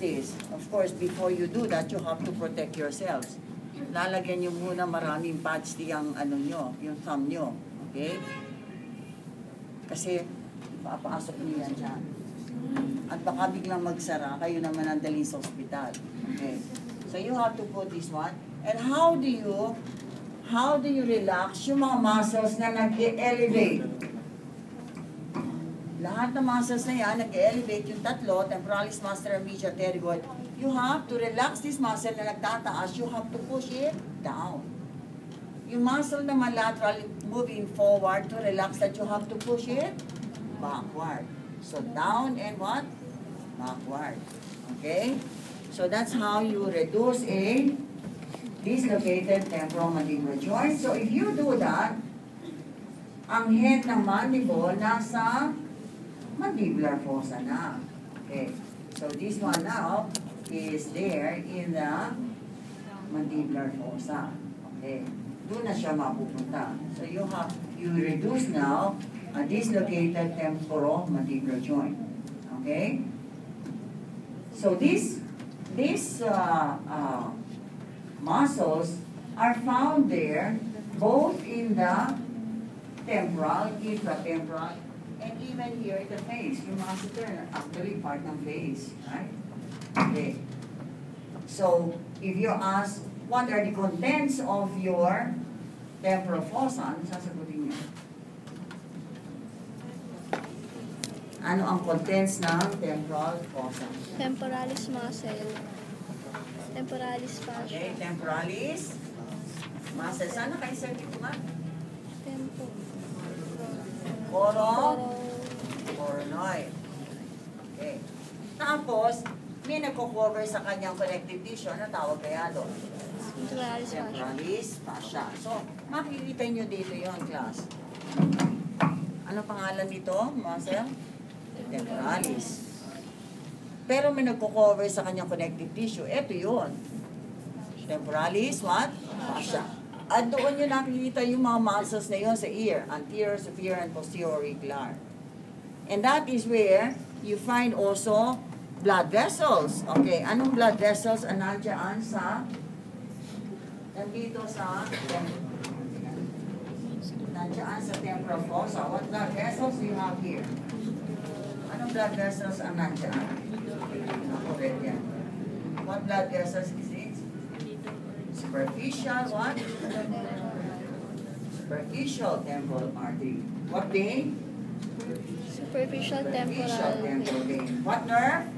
this. Of course, before you do that, you have to protect yourselves. Lalagyan nyo muna maraming pads yung ano nyo, yung thumb nyo. Okay? Kasi, papasok nyo yan dyan. At baka biglang magsara, kayo naman ang dali sa ospital. Okay? So, you have to put this one. And how do you relax yung mga muscles na nag-elevate? Lahat ng muscles na yan, nag-elevate yung tatlo, temporalis, master, medial, pterygoid. You have to relax this muscle na nagtataas, you have to push it down. Yung muscle na lateral moving forward to relax that, you have to push it backward. So down and what? Backward. Okay? So that's how you reduce a dislocated temporomandibular joint. So if you do that, ang head ng mandible nasa mandibular fossa na. Okay. So this one now is there in the mandibular fossa. Okay. Doon na siya mapupunta. So you reduce now a dislocated temporomandibular joint. Okay. So these muscles are found there both in the temporal, infratemporal, and even here in the face. Yung muscle there actually part ng face, right? Okay. So, if you ask, what are the contents of your temporal fossa, ano sasagutin niyo? Ano ang contents ng temporal fossa? Temporalis muscle. Temporalis fascia. Okay, temporalis muscle. Sana kayo sir dito ma? Tempo. Coronoid. Okay. Tapos, may nagko-cover sa kanyang connective tissue. Ano tawag kaya doon? Temporalis fascia. So, makikita nyo dito yon class. Ano pangalan dito, muscle? Temporalis. Pero may nagko-cover sa kanyang connective tissue. Ito yun. Temporalis, what? Fascia. At doon nyo nakikita yung mga muscles na yun sa ear. Anterior, superior, and posterior auricular. And that is where you find also blood vessels. Okay, anong blood vessels ang nandiyan sa nandito sa nandiyan sa temporal fossa? What blood vessels do you have here? Anong blood vessels ang nandiyan? What blood vessels is it? Superficial what? Superficial temporal artery. What vein? Superficial temporal vein. What nerve?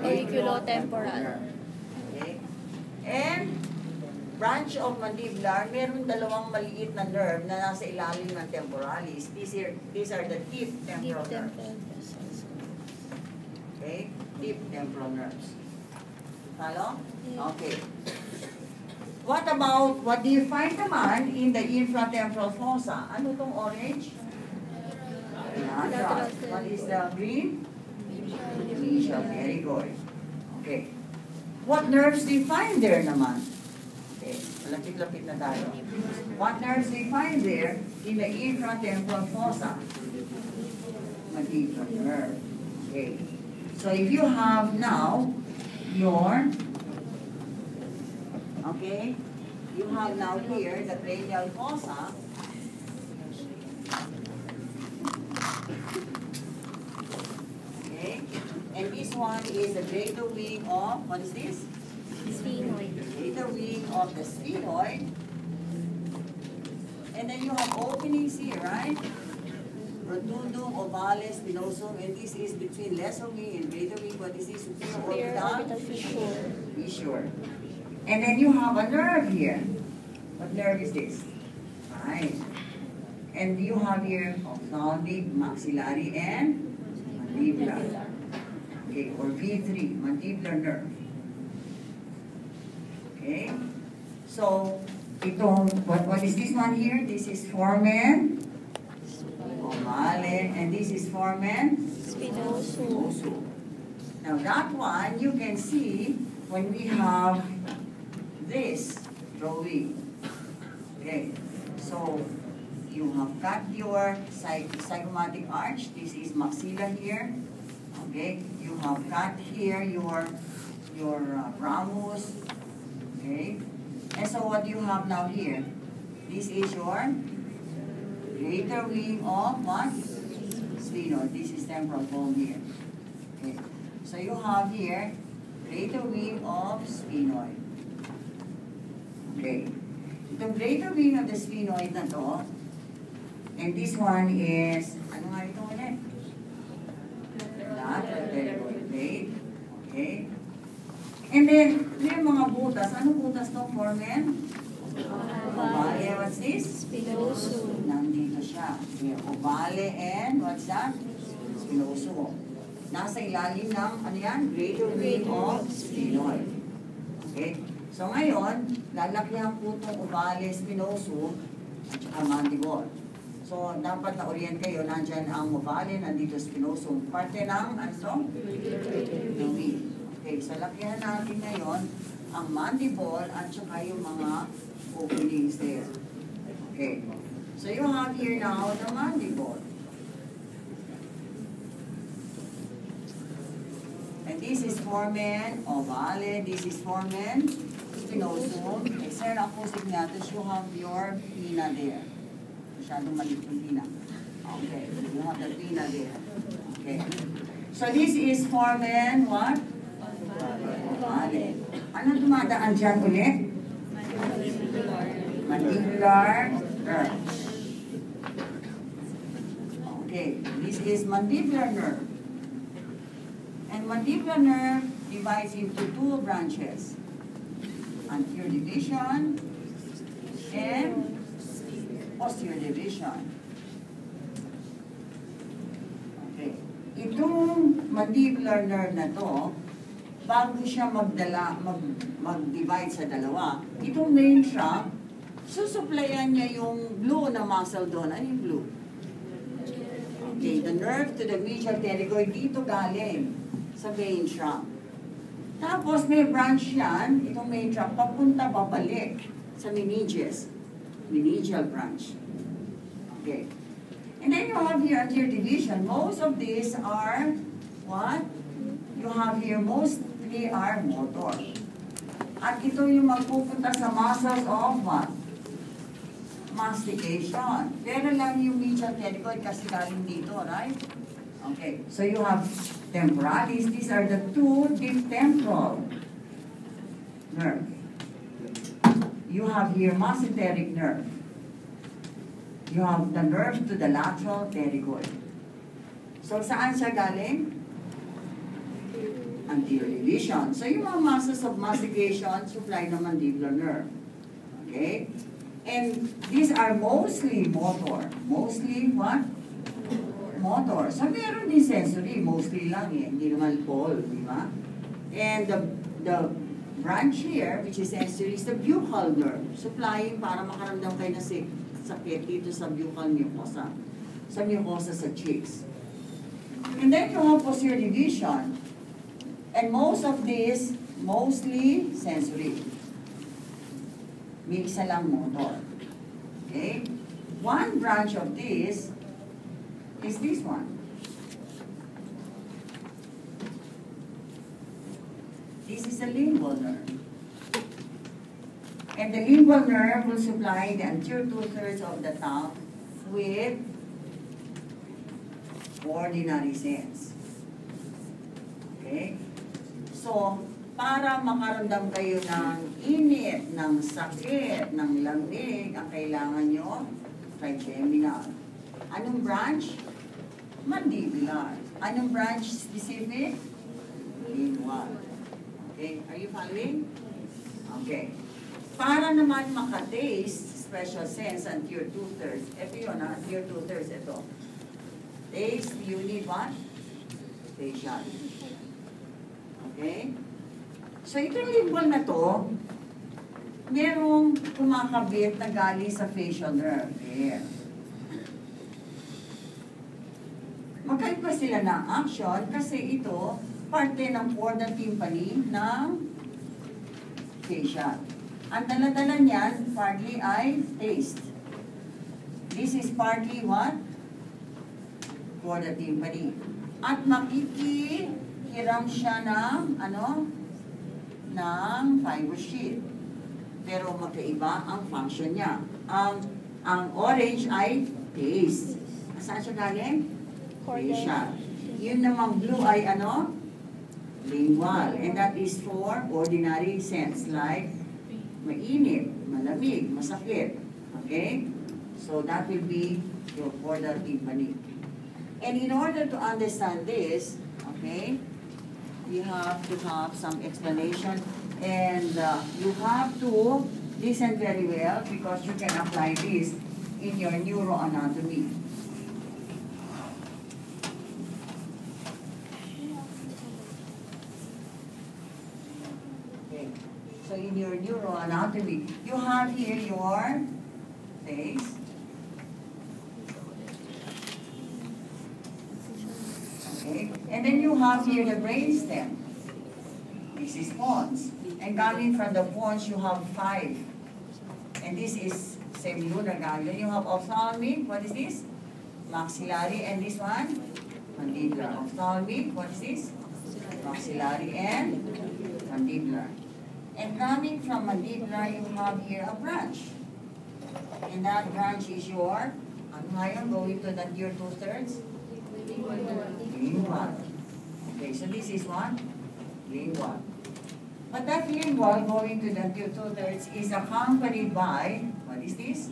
Auriculotemporal. Okay. And branch of mandibular, meron dalawang maliit na nerve na nasa ilalim ng temporalis. These are the deep temporal nerves. Okay? Deep temporal nerves. Follow? Okay. What do you find naman in the infratemporal fossa? Ano tong orange? Lateral. What is the green? Medial. Very good. Okay. What nerves do you find there naman? Okay. Lapit-lapit na tayo. What nerves do you find there in the infratemporal fossa? Mandibular nerve. Okay. So if you have now your, okay, you have now here the cranial fossa. Okay, and this one is the greater wing of, what is this? Sphenoid. Greater wing of the sphenoid. And then you have openings here, right? Rotundum, ovalis, spinosum, and this is between lesser wing and greater wing. What is this? Superior orbital fissure. And then you have a nerve here. What nerve is this? Right. And you have here ophthalmic, maxillary, and mandibular. Okay, or V3, mandibular nerve. Okay. So, itong, what is this one here? This is foramen ovale, and this is foramen spinosum. Now that one, you can see when we have this drawing. Okay, so you have got your zygomatic arch. This is maxilla here. Okay, You have got here your ramus. Okay? And so what do you have now here? This is your greater wing of what? Sphenoid. This is temporal bone here. Okay. So you have here greater wing of sphenoid. Okay. The greater wing of the sphenoid na to, and this one is, ano nga ito ulit? Lateral pterygoid blade. Okay. And then, may mga butas. Anong butas to, Foreman? Ovale, what's this? Spinosum. Nandito siya. Okay. Ovale and what's that? Spinosum. Nasa ilalim ng, ano yan? Greater wing of sphenoid. Okay? So ngayon, lalakihan po itong ovale, spinosum, at saka mandible. So, dapat na-orient kayo, nandyan ang ovale, nandito spinosum. Parte ng, ano ito? Ng wing. Okay, so lakihan natin ngayon ang mandible at saka yung mga openings there. Okay. So you have here now the mandible. And this is foramen ovale, this is foramen spinosum. External acoustic natin, you have your pinna there. Masyadong maliit yung pinna. Okay, you have the pinna there. Okay. So this is foramen what? Ovale. Ano dumadaan dyan ulit? Mandibular nerve. Okay, this is mandibular nerve. And mandibular nerve divides into two branches. Anterior division and posterior division. Okay. Itong mandibular nerve na to, bago siya mag-divide sa dalawa, itong main trunk, susuplayan niya yung blue na muscle doon. Ano yung blue? Okay, the nerve to the medial pterygoid dito galing sa main trunk. Tapos may branch yan, itong main trunk, papunta babalik sa meninges. Meningeal branch. Okay. And then you have here anterior division. Most of these are what? You have here mostly are motor. At ito yung magpupunta sa muscles of what? Mastication. Pero lang yung medial pterygoid kasi galing dito, right? Okay. So you have temporalis. These are the two deep temporal nerve. You have here mesenteric nerve. You have the nerve to the lateral pterygoid. So saan siya galing? Anterior division. So yung mga muscles of mastication supply ng mandibular nerve. Okay? And these are mostly motor. Mostly what? Motor. So meron din sensory. Mostly lang eh. Hindi naman all, di ba? And the branch here, which is sensory, is the buccal nerve. Supplying para makaramdam kayo na sakit dito sa buccal mucosa. Sa mucosa sa cheeks. And then you have posterior division. And most of these, mostly sensory. May isa lang motor. Okay? One branch of this is this one. This is the lingual nerve. And the lingual nerve will supply the anterior two-thirds of the tongue with ordinary sense. Okay? So, para makaramdam kayo ng init, ng sakit, ng lamig, ang kailangan nyo, trigeminal. Anong branch? Mandibular. Anong branch specific? Lingual. Okay, are you following? Okay. Para naman makataste, special sense, anterior two-thirds. Ito yun, anterior two-thirds, ito. Taste, you need what? Facial. Okay? So, itong lingual na to, merong kumakabit na galing sa facial nerve. Here. Magkaiba sila ng action kasi ito, parte ng chorda tympani ng facial. Ang dala-dala niyan, partly ay taste. This is partly what? Chorda tympani. At hiram siya ng, ng fiber sheet. Pero magkaiba ang function niya. Ang orange ay taste. Saan siya galing? Facial. Yun namang blue ay lingual. And that is for ordinary sense, like mainit, malamig, masakit. Okay? So that will be your chordal tympani. And in order to understand this, okay, you have to have some explanation, and you have to listen very well because you can apply this in your neuroanatomy. Okay. So in your neuroanatomy, you have here your face. Okay. And then you have here the brainstem. This is pons. And coming from the pons, you have 5. And this is semilunar ganglion. You have ophthalmic. What is this? Maxillary. And this one? Mandibular. Ophthalmic. What is this? Maxillary and mandibular. And coming from mandibular, you have here a branch. And that branch is your, ngayon, going to the your 2/3? Lingual. Okay, so this is what? Lingual. But that lingual going to the 2/3 is accompanied by, what is this?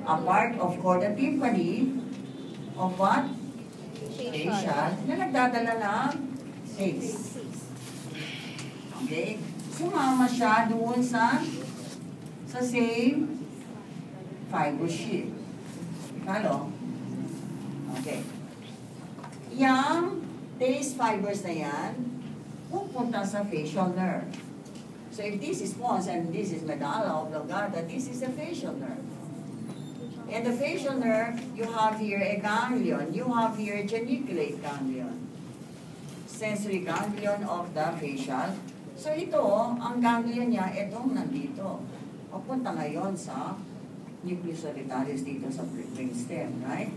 A part of chorda tympani of what? Facial. Na nagdadala ng taste. Okay? Sumama siya doon sa same fiber sheet. Follow? Okay. Yang taste fibers na yan, pupunta sa facial nerve. So if this is pons and this is medulla oblongata, this is a facial nerve. And the facial nerve, you have here a ganglion. You have here a geniculate ganglion. Sensory ganglion of the facial. So ito, ang ganglion niya, itong nandito. Papunta ngayon sa nucleus solitarius dito sa brainstem, right?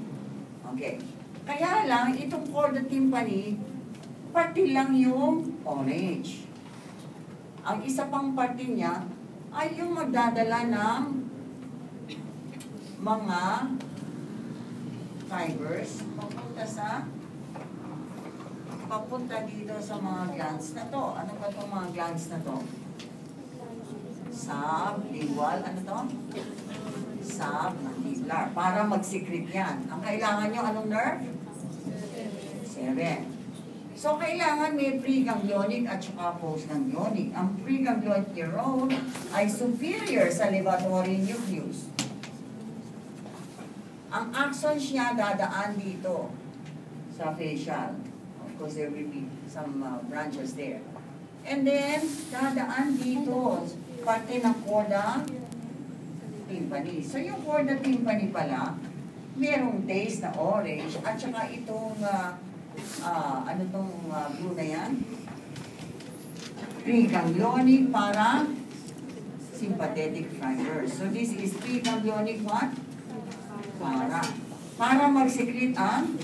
Okay. Kaya lang, itong chorda tympani, parte lang yung orange. Ang isa pang parte niya ay yung magdadala ng mga fibers papunta dito sa mga glands na to. Ano ba itong mga glands na to? Sublingual, ano to? Submandibular. Para mag-secrete yan. Ang kailangan nyo, anong nerve? 7. So, kailangan may preganglionic at saka postganglionic. Ang preganglionic neuron ay superior sa levatory nucleus. Ang axons niya dadaan dito sa facial. Of course, there will be some branches there. And then, dadaan dito, parte ng chorda tympani. So, yung chorda tympani pala, merong taste na orange at saka itong ano tong blue na yan? Preganglionic para sympathetic fibers. So this is preganglionic what? Para mag-secrete ang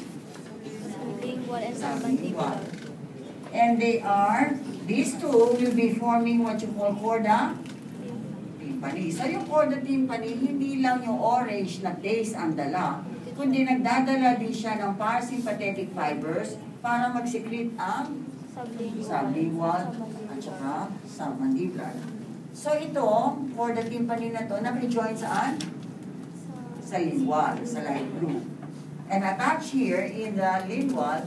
Lingual and submandibular. And these two will be forming what you call chorda tympani. So yung chorda tympani, hindi lang yung orange na taste ang dala, kundi nagdadala din siya ng parasympathetic fibers para mag-secrete ang sublingual at saka submandibular. So ito, chorda tympani na to, naki-join saan? Sa lingual, sa light blue. And attached here in the lingual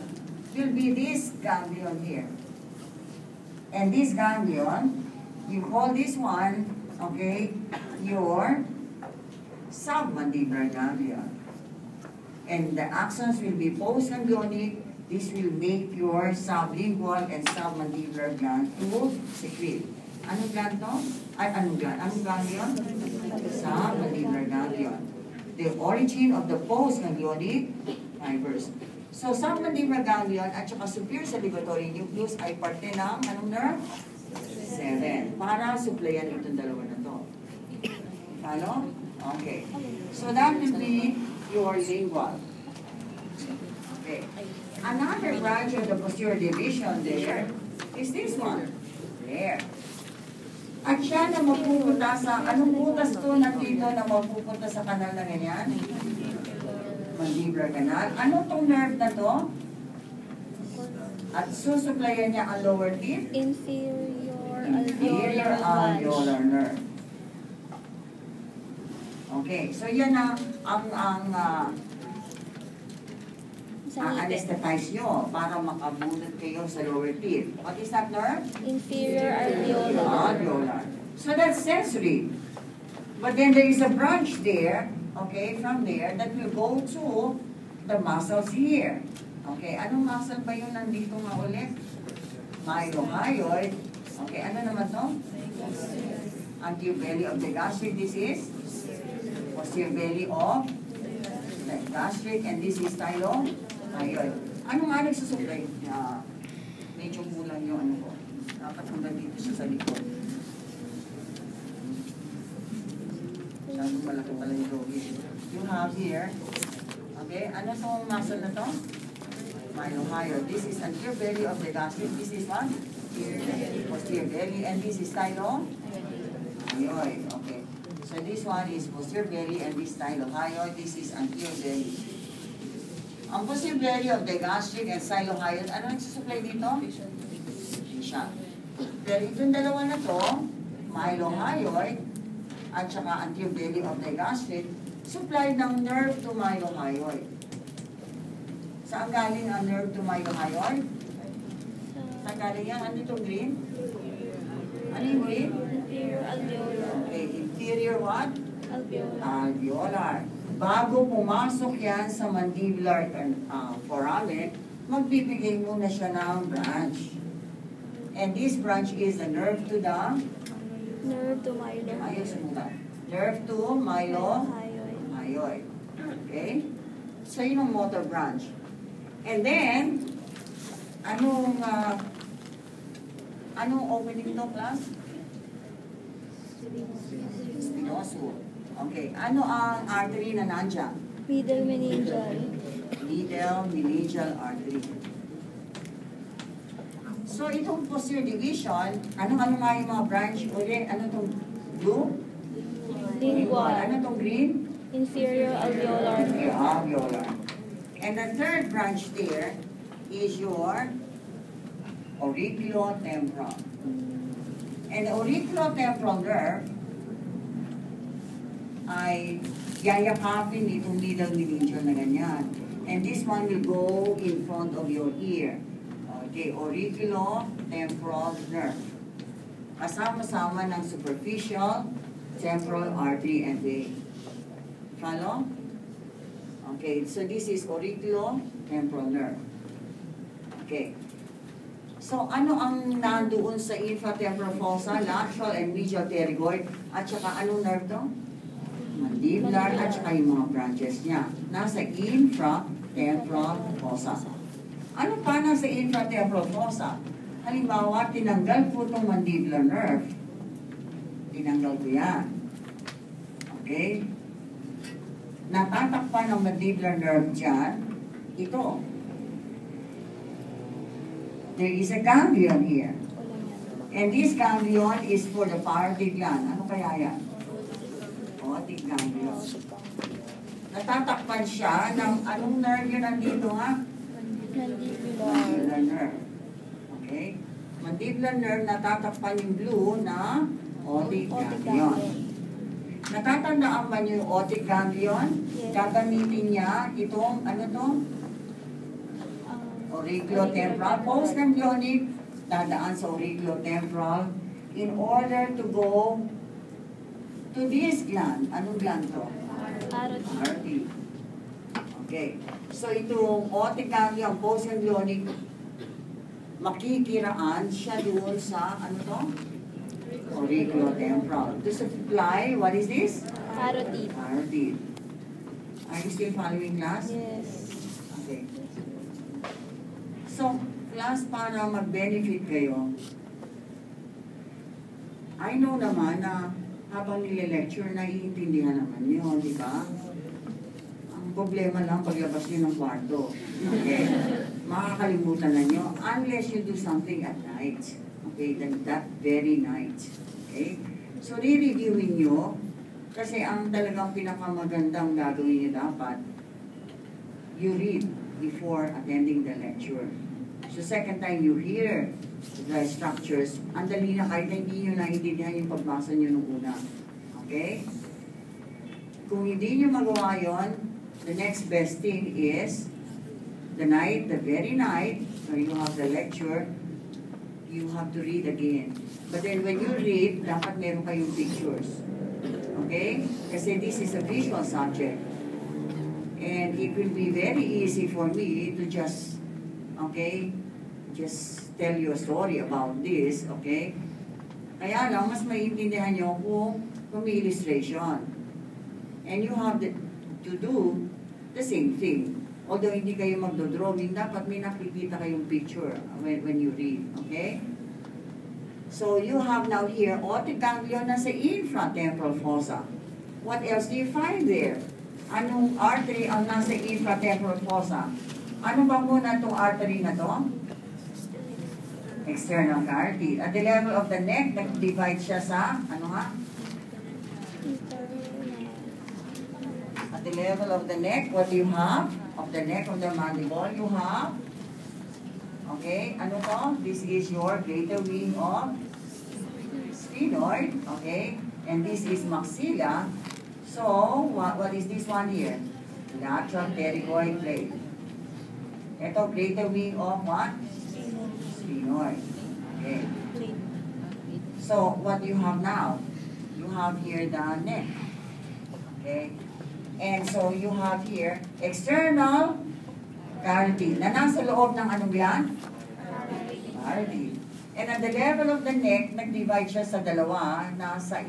will be this ganglion here. And this ganglion, you call this one, okay, your submandibular ganglion. And the axons will be postganglionic. This will make your sublingual and submandibular gland to secrete. Anong gland to? Anong gland? Anong ganglion? Submandibular ganglion. The origin of the postganglionic fibers. So, submandibular ganglion at saka superior salivatory nucleus ay parte ng anong nerve? 7. Para supplyan itong dalawa na to. Follow? Okay. So, that will be your lingual. Okay. Another branch of the posterior division there is this one. There. At siya na magpupunta sa, anong butas to nandito na magpupunta sa kanal na ganyan? Mandibular canal. Ano tong nerve na to? At susuplayan niya ang lower teeth? Inferior alveolar nerve. Okay, so yan ang anesthetize nyo para makabunod kayo sa lower teeth. What is that nerve? Inferior alveolar. So that's sensory. But then there is a branch there, okay, from there that will go to the muscles here. Okay, anong muscle ba yun nandito nga ulit? Mylohyoid. Okay, ano naman to? Anterior belly of the gastric. This is posterior belly of the gastric, and this is stylohyoid. Ano nga nagsusupply? Medyo kulang yung ano ko. Dapat hanggang dito siya sa likod. Masyadong malaki pala yung doggy. You have here, okay, ano itong muscle na to? Mylohyoid. This is anterior belly of the gastric. This is what? Posterior belly, and this is stylohyoid. Okay. So this one is posterior belly, and this stylohyoid. This is anterior belly. Ang posterior belly of the gastric and stylohyoid, ano nagsusupply dito? Siya. Pero itong dalawa na to, mylohyoid, at saka anterior belly of the gastric, supply ng nerve to mylohyoid. Saan galing ang nerve to mylohyoid? Saan galing yan? Ano itong green? Ano yung green? Inferior alveolar. Okay, inferior what? Alveolar. Alveolar. Bago pumasok yan sa mandibular foramen, magbibigay muna siya ng branch. And this branch is the nerve to the... Nerve to mylohyoid. Ayos muna. Nerve to mylohyoid. Okay? So yun ang motor branch. And then, anong opening to, class? Spinosum. Okay. Ano ang artery na nandiyan? Middle meningeal. Middle meningeal artery. So, itong posterior division, ano nga yung mga branch ulit? Ano itong blue? Lingual. Ano itong green? Inferior alveolar. Alveolar. And the third branch there is your auriculotemporal. And the auriculotemporal nerve ay yayakapin itong middle meningeal na ganyan. And this one will go in front of your ear. Okay, auriculotemporal nerve. Kasama-sama ng superficial temporal artery and vein. Follow? Okay, so this is auriculotemporal nerve. Okay. So, ano ang nandoon sa infratemporal fossa, lateral and medial pterygoid, at saka anong nerve to? Mandibular, at saka yung mga branches niya. Nasa infratemporal fossa. Ano pa nasa infratemporal fossa? Halimbawa, tinanggal po itong mandibular nerve. Tinanggal ko yan. Okay? Natatakpan ng mandibular nerve dyan, ito. There is a ganglion here. And this ganglion is for the parotid gland. Ano kaya yan? Otic ganglion. Natatakpan siya ng anong nerve yun nandito ha? Mandibular nerve. Okay? Mandibular nerve, natatakpan yung blue na otic ganglion. Natatandaan ba niyo yung otic ganglion? Yes. Gagamitin niya itong, ano to? Auriculotemporal. Postganglionic, dadaan sa auriculotemporal in order to go to this gland. Anong gland to? Parotid. Okay. So itong otic ganglion, postganglionic, makikiraan siya doon sa, ano to? Auriculotemporal. To supply, what is this? Parotid. Parotid. Are you still following, class? Yes. Okay. So, class, para mag-benefit kayo, I know naman na habang nile-lecture, naiintindihan naman yun, di ba? Ang problema lang, paglabas nyo ng kwarto. Okay? makakalimutan na nyo unless you do something at night. Okay, that very night. Okay? So, re-reviewin nyo kasi ang talagang pinakamagandang gagawin nyo dapat, you read before attending the lecture. So, second time you hear the structures, ang dali na kahit hindi nyo naiintindihan yung pagbasa nyo nung una. Okay? Kung hindi nyo magawa yon, the next best thing is the very night, when you have the lecture, you have to read again. But then when you read, dapat meron kayong pictures. Okay? Kasi this is a visual subject. And it will be very easy for me to just, okay, just tell you a story about this, okay? Kaya lang, mas maiintindihan nyo kung may illustration. And you have to do the same thing. Although hindi kayo magdodrawing, dapat may nakikita kayong picture when you read, okay? So you have now here, aortic ganglion nasa infratemporal fossa. What else do you find there? Anong artery ang nasa infratemporal fossa? Ano ba muna itong artery na to? External carotid. At the level of the neck, nag-divide siya sa, ano nga? At the level of the neck, what do you have? Of the neck of the mandible, you have, okay, ano to? This is your greater wing of sphenoid, okay? And this is maxilla. So, what is this one here? Lateral pterygoid plate. Ito, greater wing of what? Sphenoid. Okay. So, what you have now? You have here the neck. Okay. And so, you have here external carotid. Na nasa loob ng anong yan? Carotid. And at the level of the neck, nag-divide siya sa dalawa na sa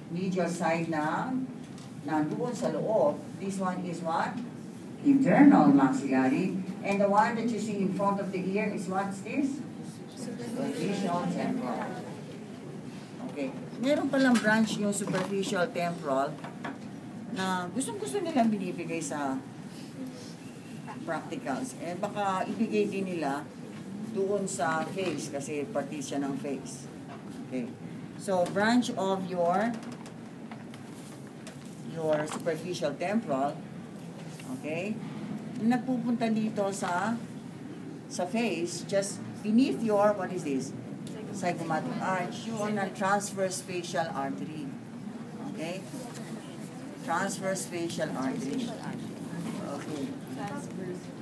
medial side ng nandoon sa loob. This one is what? Internal maxillary. And the one that you see in front of the ear is what's this? Superficial temporal. Okay. Meron palang branch yung superficial temporal na gustong-gusto nilang binibigay sa practicals. Eh baka ibigay din nila doon sa face kasi parte siya ng face. Okay. So, branch of your superficial temporal, okay, nagpupunta dito sa face, just beneath your, what is this? Zygomatic arch, yun ang transverse facial artery. Okay? Transverse facial artery. Okay.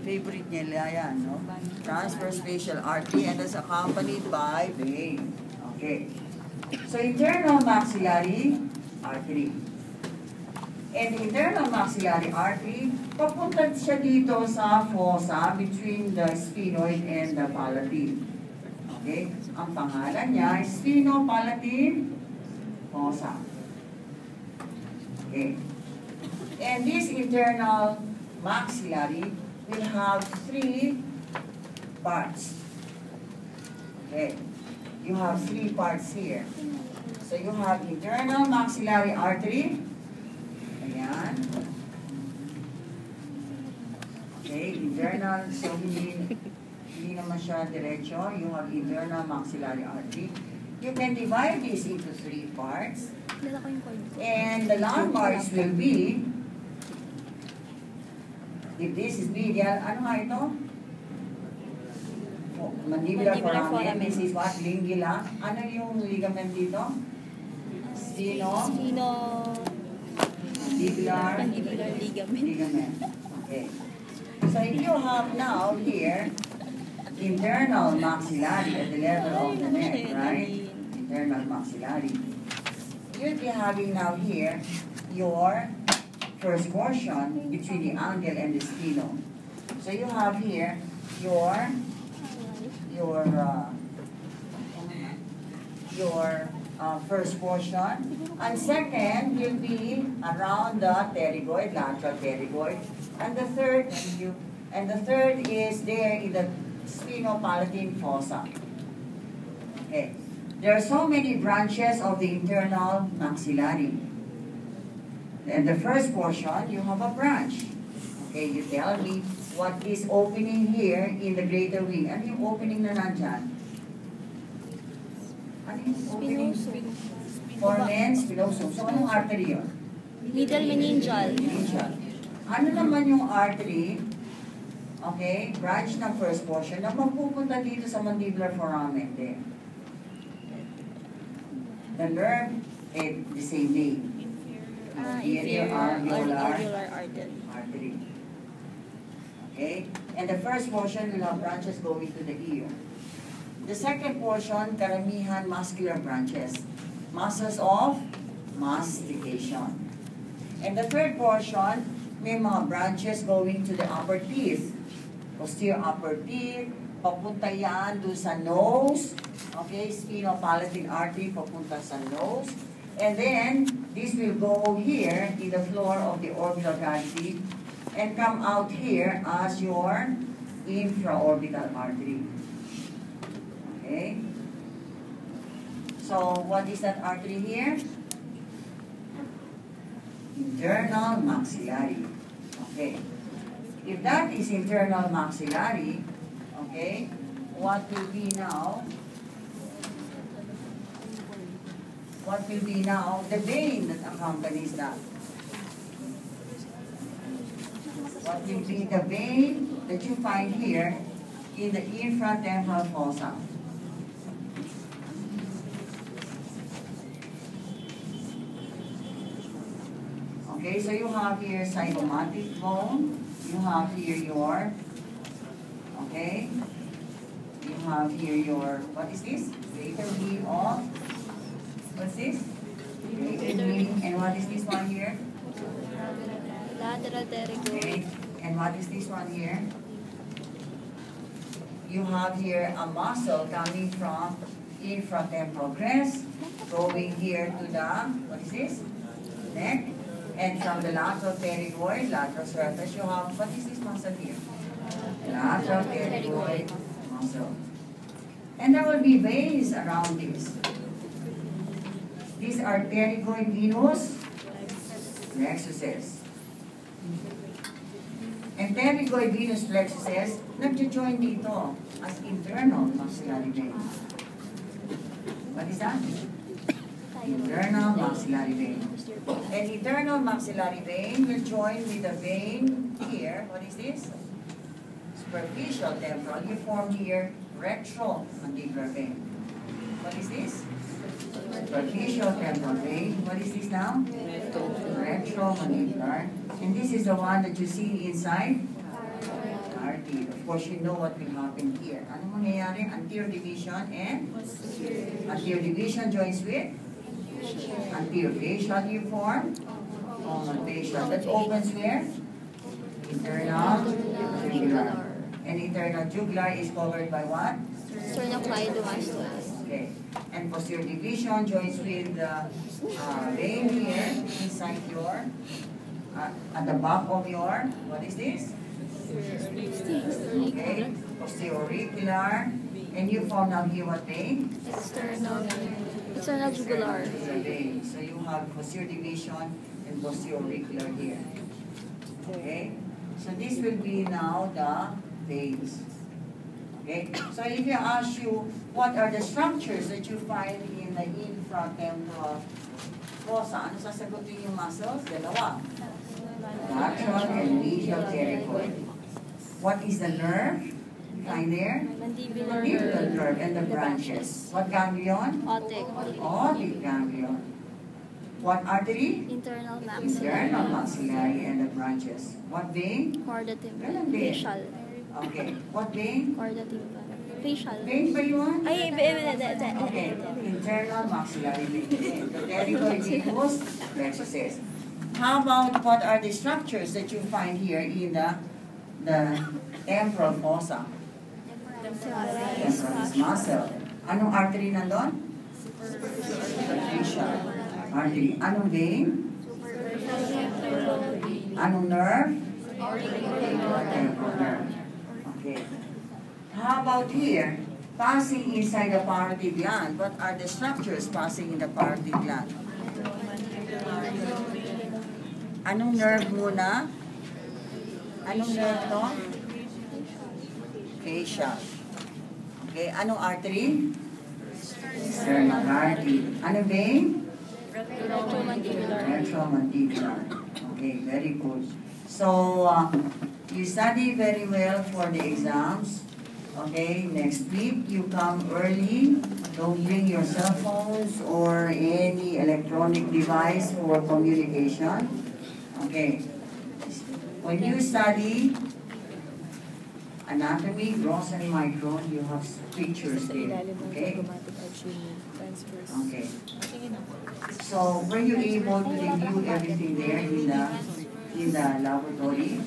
Favorite nila yan, no? Transverse facial artery, and that's accompanied by vein. Okay. So, internal maxillary artery. And the internal maxillary artery, papunta siya dito sa fossa between the sphenoid and the palatine. Okay? Ang pangalan niya is sphenopalatine fossa. Okay. And this internal maxillary will have 3 parts. Okay. You have 3 parts here. So you have internal maxillary artery. Ayan. Okay, internal. So hindi naman siya diretso. You have internal maxillary artery. You can divide this into 3 parts. And the landmarks will be, if this is medial, ano nga ito? Oh, mandibular foramen. This is what? Lingula. Ano yung ligament dito? Mandibular ligament. Okay. So if you have now here internal maxillary at the level of the neck, right? Internal maxillary. You'll be having now here your first portion between the angle and the spheno. So you have here your first portion, and second will be around the pterygoid, lateral pterygoid, and the third is there in the sphenopalatine fossa. Okay, there are so many branches of the internal maxillary. And the first portion, you have a branch. Okay, you tell me what is opening here in the greater wing? Ano yung opening na nandyan? Ano yung opening? Foramen spinosum. So, anong artery yun? Middle meningeal. Meningeal. Ano naman yung artery, okay, branch ng first portion na magpupunta dito sa mandibular foramen din? The nerve, the same name. Inferior alveolar artery. Okay? And the first portion will have branches going to the ear. The second portion, karamihan muscular branches. Muscles of mastication. And the third portion, may mga branches going to the upper teeth. Posterior upper teeth, papunta yan doon sa nose. Okay, sphenopalatine artery papunta sa nose. And then, this will go here in the floor of the orbital cavity and come out here as your infraorbital artery. Okay? So, what is that artery here? Internal maxillary. Okay. If that is internal maxillary, okay, what will be now? What will be now the vein that accompanies that? What will be the vein that you find here in the infratemporal fossa? Okay, so you have here zygomatic bone. You have here your, okay, you have here your, what is this? Greater wing of, what's this? Greater wing, and what is this one here? Lateral pterygoid. Okay, and what is this one here? You have here a muscle coming from infratemporal crest, going here to the, what is this? Neck. And from the lateral pterygoid, lateral surface, you have, what is this muscle here? Lateral pterygoid muscle. And there will be veins around this. These are pterygoid venous plexuses. And pterygoid venous plexuses, nag-join dito as internal maxillary vein. What is that? Internal maxillary vein. And internal maxillary vein will join with the vein here. What is this? Superficial temporal. You form here retromandibular vein. What is this? Superficial temporal vein. What is this now? Retromandibular. And this is the one that you see inside artery. Of course, you know what will happen here. Ano mangyayari? Anterior division and anterior division joins with anterior facial you form. Common facial. That opens where? Internal jugular. And internal jugular is covered by what? Sternocleidomastoid. Okay. And posterior division joins with the vein here inside your, at the back of your, what is this? Okay. Posterior auricular. And you form now here what vein? External jugular. Vein. So you have posterior division and posterior auricular here. Okay? So this will be now the veins. Okay? So if you ask you, what are the structures that you find in the infratemporal fossa, ano sasagutin yung muscles? Dalawa. Lateral and medial pterygoid. What is the nerve? Find there? Mandibular Mandibular nerve and the branches. What ganglion? Otic. Otic ganglion. What artery? Internal Internal maxillary. maxillary and the branches. What vein? Chorda Ganun tympani. din. Facial. Okay. What vein? Chorda tympani. Facial. Vein ba yun? Ay, Okay. Internal maxillary vein. The pterygoid venous plexuses. How about what are the structures that you find here in the temporal fossa? Temporalis muscle. Anong artery nandun? Superficial artery. Anong vein? Anong nerve? Temporal nerve. Okay. How about here? Passing inside the parotid gland. What are the structures passing in the parotid gland? Anong nerve muna? Anong nerve to? facial. Okay, anong artery? Sternal artery. Ano vein? Retromandibular. Retromandibular. Okay, very good. So, you study very well for the exams. Okay, next week you come early. Don't bring your cell phones or any electronic device for communication. Okay. When you study anatomy, gross and micro, you have pictures there. Okay? Okay. So, were you able to review everything there in the laboratory?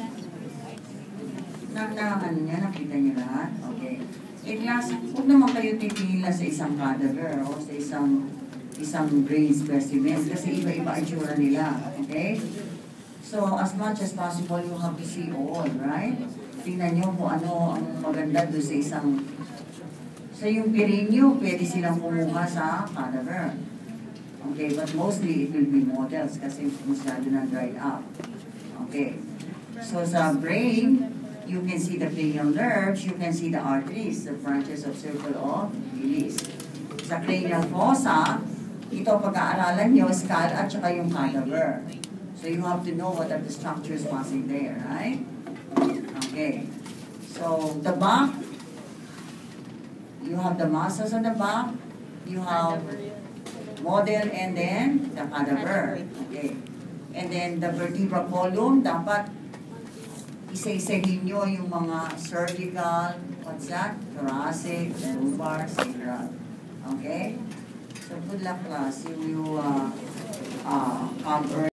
Ano niya, nakita niyo lahat? Okay. In class, huwag naman kayo titingin lang sa isang cadaver o sa isang brain specimen kasi iba-iba ang itsura nila. Okay? So, as much as possible, you have to see all, right? Tingnan nyo kung ano ang maganda doon sa isang... So, yung pirinyo, pwede silang kumuha sa cadaver. Okay, but mostly it will be models kasi masyado na dried up. Okay. So, sa brain, you can see the cranial nerves, you can see the arteries, the branches of circle of Willis. Sa cranial fossa, ito pag-aaralan nyo, skull at saka yung cadaver. So you have to know what are the structures passing there, right? Okay. So the back, you have the muscles on the back, you have model and then the cadaver. Okay. And then the vertebral column, dapat isa-isahin nyo yung mga cervical, what's that? Thoracic, lumbar, sacral. Okay? So good luck class. You will come early.